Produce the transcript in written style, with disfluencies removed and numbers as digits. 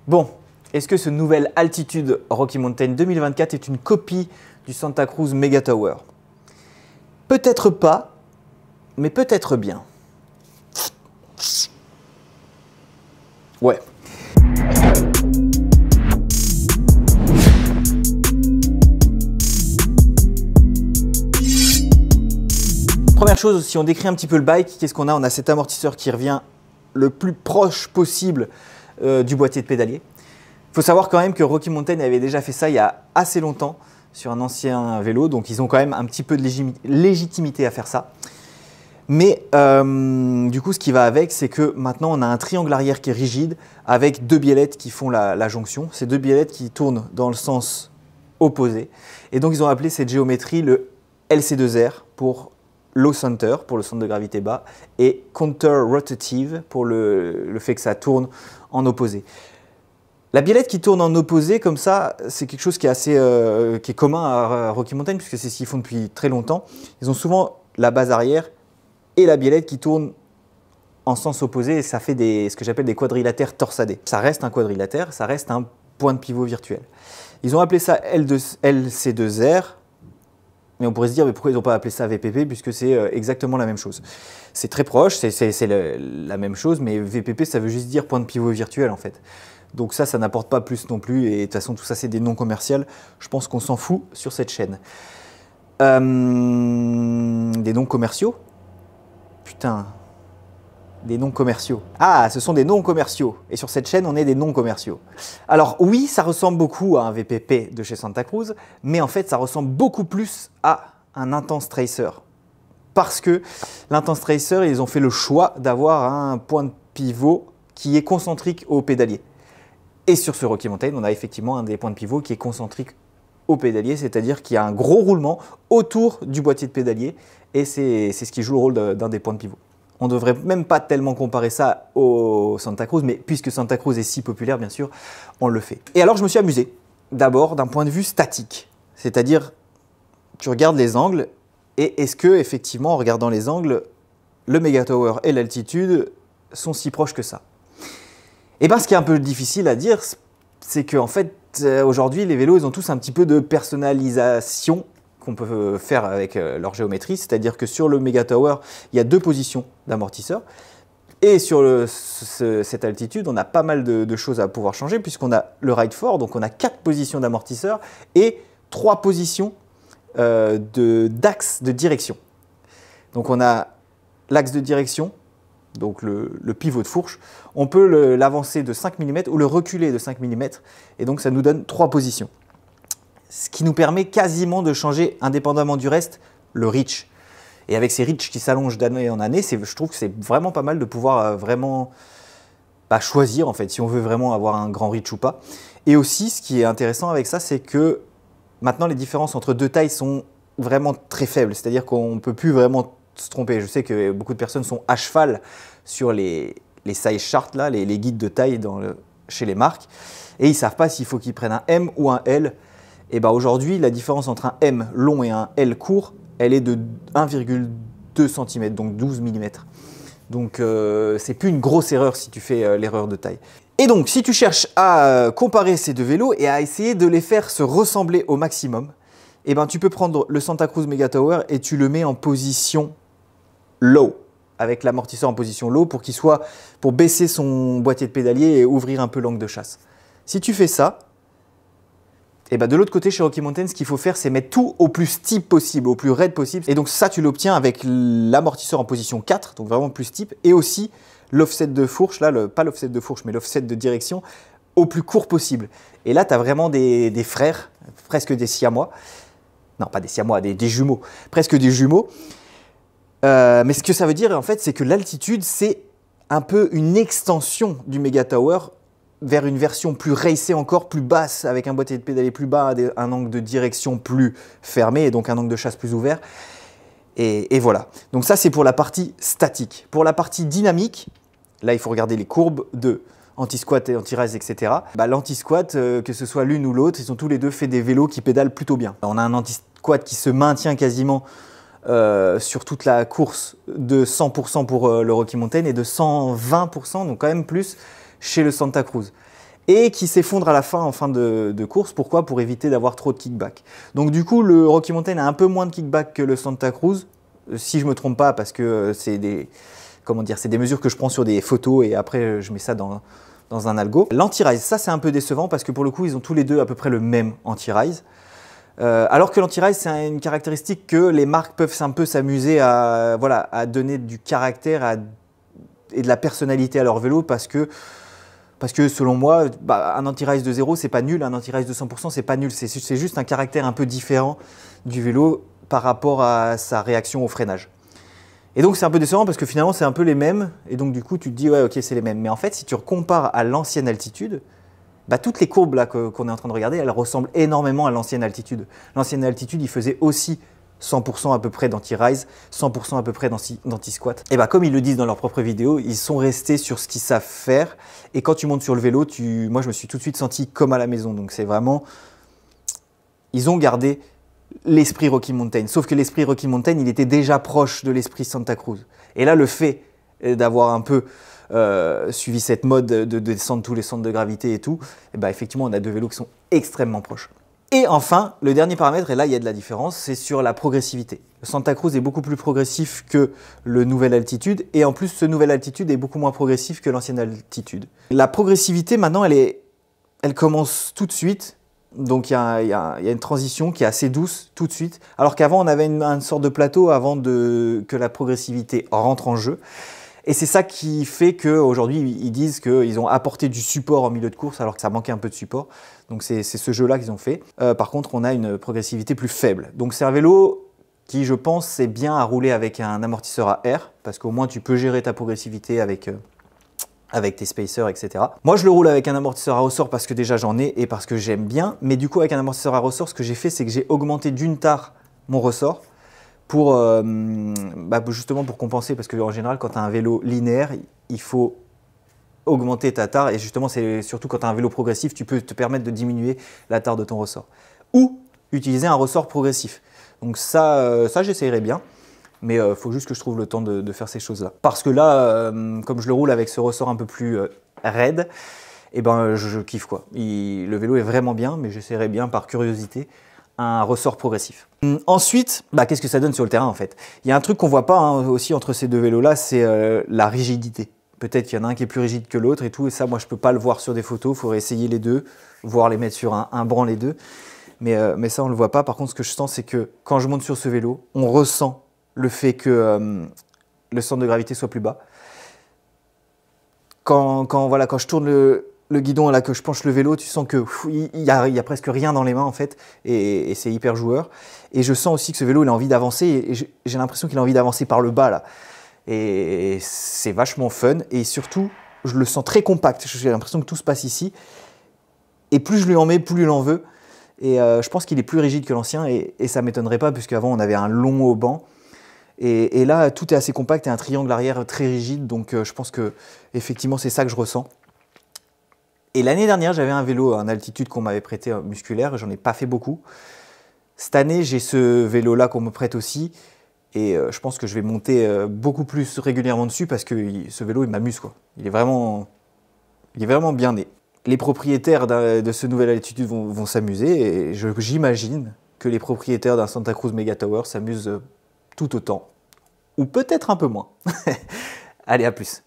Bon, est-ce que ce nouvel Altitude Rocky Mountain 2024 est une copie du Santa Cruz Mega Tower? Peut-être pas, mais peut-être bien. Ouais. Première chose, si on décrit un petit peu le bike, qu'est-ce qu'on a? On a cet amortisseur qui revient le plus proche possible du boîtier de pédalier. Il faut savoir quand même que Rocky Mountain avait déjà fait ça il y a assez longtemps sur un ancien vélo, donc ils ont quand même un petit peu de légitimité à faire ça. Mais du coup, ce qui va avec, c'est que maintenant on a un triangle arrière qui est rigide avec deux biellettes qui font la jonction. Ces deux biellettes qui tournent dans le sens opposé. Et donc ils ont appelé cette géométrie le LC2R pour low center, pour le centre de gravité bas, et counter rotative pour le fait que ça tourne en opposé. La biellette qui tourne en opposé comme ça, c'est quelque chose qui est assez qui est commun à Rocky Mountain puisque c'est ce qu'ils font depuis très longtemps. Ils ont souvent la base arrière et la biellette qui tourne en sens opposé et ça fait ce que j'appelle des quadrilatères torsadés. Ça reste un quadrilatère, ça reste un point de pivot virtuel. Ils ont appelé ça LC2R, mais on pourrait se dire mais pourquoi ils n'ont pas appelé ça VPP puisque c'est exactement la même chose. C'est très proche, c'est la même chose, mais VPP ça veut juste dire point de pivot virtuel en fait. Donc ça n'apporte pas plus non plus et de toute façon tout ça c'est des noms commerciaux. Je pense qu'on s'en fout sur cette chaîne. Des noms commerciaux? Putain, des noms commerciaux. Ah, ce sont des noms commerciaux. Et sur cette chaîne, on est des noms commerciaux. Alors oui, ça ressemble beaucoup à un VPP de chez Santa Cruz, mais en fait, ça ressemble beaucoup plus à un Intense Tracer. Parce que l'Intense Tracer, ils ont fait le choix d'avoir un point de pivot qui est concentrique au pédalier. Et sur ce Rocky Mountain, on a effectivement un des points de pivot qui est concentrique au pédalier, c'est-à-dire qu'il y a un gros roulement autour du boîtier de pédalier et c'est ce qui joue le rôle d'un des points de pivot. On ne devrait même pas tellement comparer ça au Santa Cruz, mais puisque Santa Cruz est si populaire, bien sûr, on le fait. Et alors, je me suis amusé, d'abord d'un point de vue statique, c'est-à-dire tu regardes les angles et est-ce que, effectivement, en regardant les angles, le Mega Tower et l'altitude sont si proches que ça? Et bien, ce qui est un peu difficile à dire, c'est qu'en fait, aujourd'hui, les vélos, ils ont tous un petit peu de personnalisation qu'on peut faire avec leur géométrie. C'est-à-dire que sur le Mega Tower, il y a deux positions d'amortisseur. Et sur cette altitude, on a pas mal de choses à pouvoir changer puisqu'on a le Ride 4, donc on a 4 positions d'amortisseur et 3 positions d'axe de direction. Donc on a l'axe de direction, donc le pivot de fourche, on peut l'avancer de 5 mm ou le reculer de 5 mm et donc ça nous donne 3 positions. Ce qui nous permet quasiment de changer, indépendamment du reste, le reach. Et avec ces reach qui s'allongent d'année en année, je trouve que c'est vraiment pas mal de pouvoir vraiment choisir en fait, si on veut vraiment avoir un grand reach ou pas. Et aussi, ce qui est intéressant avec ça, c'est que maintenant les différences entre deux tailles sont vraiment très faibles. C'est-à-dire qu'on ne peut plus vraiment se tromper. Je sais que beaucoup de personnes sont à cheval sur les size charts, là, les guides de taille chez les marques, et ils ne savent pas s'il faut qu'ils prennent un M ou un L. Et ben aujourd'hui, la différence entre un M long et un L court, elle est de 1,2 cm, donc 12 mm. Donc c'est plus une grosse erreur si tu fais l'erreur de taille. Et donc si tu cherches à comparer ces deux vélos et à essayer de les faire se ressembler au maximum, et ben tu peux prendre le Santa Cruz Mega Tower et tu le mets en position low, avec l'amortisseur en position low pour baisser son boîtier de pédalier et ouvrir un peu l'angle de chasse. Si tu fais ça, et ben de l'autre côté chez Rocky Mountain, ce qu'il faut faire, c'est mettre tout au plus steep possible, au plus raide possible. Et donc ça, tu l'obtiens avec l'amortisseur en position 4, donc vraiment plus steep, et aussi l'offset de fourche, là, pas l'offset de fourche, mais l'offset de direction, au plus court possible. Et là, tu as vraiment des frères, presque des siamois. Non, pas des siamois, des jumeaux, presque des jumeaux. Mais ce que ça veut dire, en fait, c'est que l'altitude, c'est un peu une extension du Mega Tower vers une version plus racée encore, plus basse, avec un boîtier de pédalier plus bas, un angle de direction plus fermé, et donc un angle de chasse plus ouvert. Et voilà. Donc ça, c'est pour la partie statique. Pour la partie dynamique, là, il faut regarder les courbes de anti-squat et anti-rise, etc. L'anti-squat, que ce soit l'une ou l'autre, ils ont tous les deux fait des vélos qui pédalent plutôt bien. On a un anti-squat qui se maintient quasiment sur toute la course de 100% pour le Rocky Mountain et de 120%, donc quand même plus, chez le Santa Cruz. et qui s'effondre à la fin en fin de course. Pourquoi? Pour éviter d'avoir trop de kickback. Donc du coup, le Rocky Mountain a un peu moins de kickback que le Santa Cruz, si je ne me trompe pas, parce que c'est des mesures que je prends sur des photos et après je mets ça dans un algo. L'anti-rise, ça c'est un peu décevant parce que pour le coup, ils ont tous les deux à peu près le même anti-rise. Alors que l'anti-rise, c'est une caractéristique que les marques peuvent un peu s'amuser à donner du caractère et de la personnalité à leur vélo parce que selon moi, un anti-rise de 0, c'est pas nul, un anti-rise de 100%, c'est pas nul. C'est juste un caractère un peu différent du vélo par rapport à sa réaction au freinage. Et donc c'est un peu décevant parce que finalement c'est un peu les mêmes et donc du coup tu te dis ouais ok c'est les mêmes. Mais en fait si tu compares à l'ancienne altitude, toutes les courbes là qu'on est en train de regarder, elles ressemblent énormément à l'ancienne altitude. L'ancienne altitude il faisait aussi 100% à peu près d'anti-rise, 100% à peu près d'anti-squat. Et comme ils le disent dans leur propre vidéo, ils sont restés sur ce qu'ils savent faire. Et quand tu montes sur le vélo, moi je me suis tout de suite senti comme à la maison. Donc c'est vraiment, ils ont gardé l'esprit Rocky Mountain. Sauf que l'esprit Rocky Mountain, il était déjà proche de l'esprit Santa Cruz. Et là, le fait d'avoir un peu suivi cette mode de descendre tous les centres de gravité et tout, effectivement, on a deux vélos qui sont extrêmement proches. Et enfin, le dernier paramètre, et là il y a de la différence, c'est sur la progressivité. Le Santa Cruz est beaucoup plus progressif que le Nouvelle Altitude, et en plus ce Nouvelle Altitude est beaucoup moins progressif que l'ancienne altitude. La progressivité maintenant, elle commence tout de suite, donc il y a une transition qui est assez douce tout de suite, alors qu'avant on avait une sorte de plateau avant que la progressivité rentre en jeu. Et c'est ça qui fait qu'aujourd'hui, ils disent qu'ils ont apporté du support en milieu de course alors que ça manquait un peu de support. Donc c'est ce jeu-là qu'ils ont fait. Par contre, on a une progressivité plus faible. Donc c'est un vélo qui, je pense, c'est bien à rouler avec un amortisseur à air parce qu'au moins tu peux gérer ta progressivité avec tes spacers, etc. Moi, je le roule avec un amortisseur à ressort parce que déjà j'en ai et parce que j'aime bien. Mais du coup, avec un amortisseur à ressort, ce que j'ai fait, c'est que j'ai augmenté d'une tare mon ressort pour justement pour compenser, parce qu'en général quand tu as un vélo linéaire, il faut augmenter ta tare et justement c'est surtout quand tu as un vélo progressif, tu peux te permettre de diminuer la tare de ton ressort. Ou utiliser un ressort progressif. Donc ça j'essayerai bien, mais il faut juste que je trouve le temps de faire ces choses-là. Parce que là, comme je le roule avec ce ressort un peu plus raide, je kiffe quoi. Le vélo est vraiment bien, mais j'essaierai bien par curiosité un ressort progressif. Ensuite, qu'est-ce que ça donne sur le terrain en fait? Il y a un truc qu'on voit pas aussi entre ces deux vélos là, c'est la rigidité. Peut-être qu'il y en a un qui est plus rigide que l'autre et tout, et ça moi je peux pas le voir sur des photos, il faudrait essayer les deux, voire les mettre sur un banc les deux, mais ça on le voit pas. Par contre ce que je sens c'est que quand je monte sur ce vélo, on ressent le fait que le centre de gravité soit plus bas. Quand je tourne le guidon là, que je penche le vélo, tu sens que il y a presque rien dans les mains en fait, et c'est hyper joueur. Et je sens aussi que ce vélo il a envie d'avancer, et j'ai l'impression qu'il a envie d'avancer par le bas là. Et c'est vachement fun, et surtout je le sens très compact, j'ai l'impression que tout se passe ici. Et plus je lui en mets, plus il en veut. Et je pense qu'il est plus rigide que l'ancien, et ça m'étonnerait pas, puisqu'avant on avait un long haut banc. Et là, tout est assez compact et un triangle arrière très rigide, donc je pense que effectivement c'est ça que je ressens. Et l'année dernière, j'avais un vélo en altitude qu'on m'avait prêté musculaire, j'en ai pas fait beaucoup. Cette année, j'ai ce vélo-là qu'on me prête aussi, et je pense que je vais monter beaucoup plus régulièrement dessus parce que ce vélo, il m'amuse quoi. Il est vraiment bien né. Les propriétaires de ce nouvel altitude vont s'amuser, et j'imagine que les propriétaires d'un Santa Cruz Mega Tower s'amusent tout autant, ou peut-être un peu moins. Allez, à plus.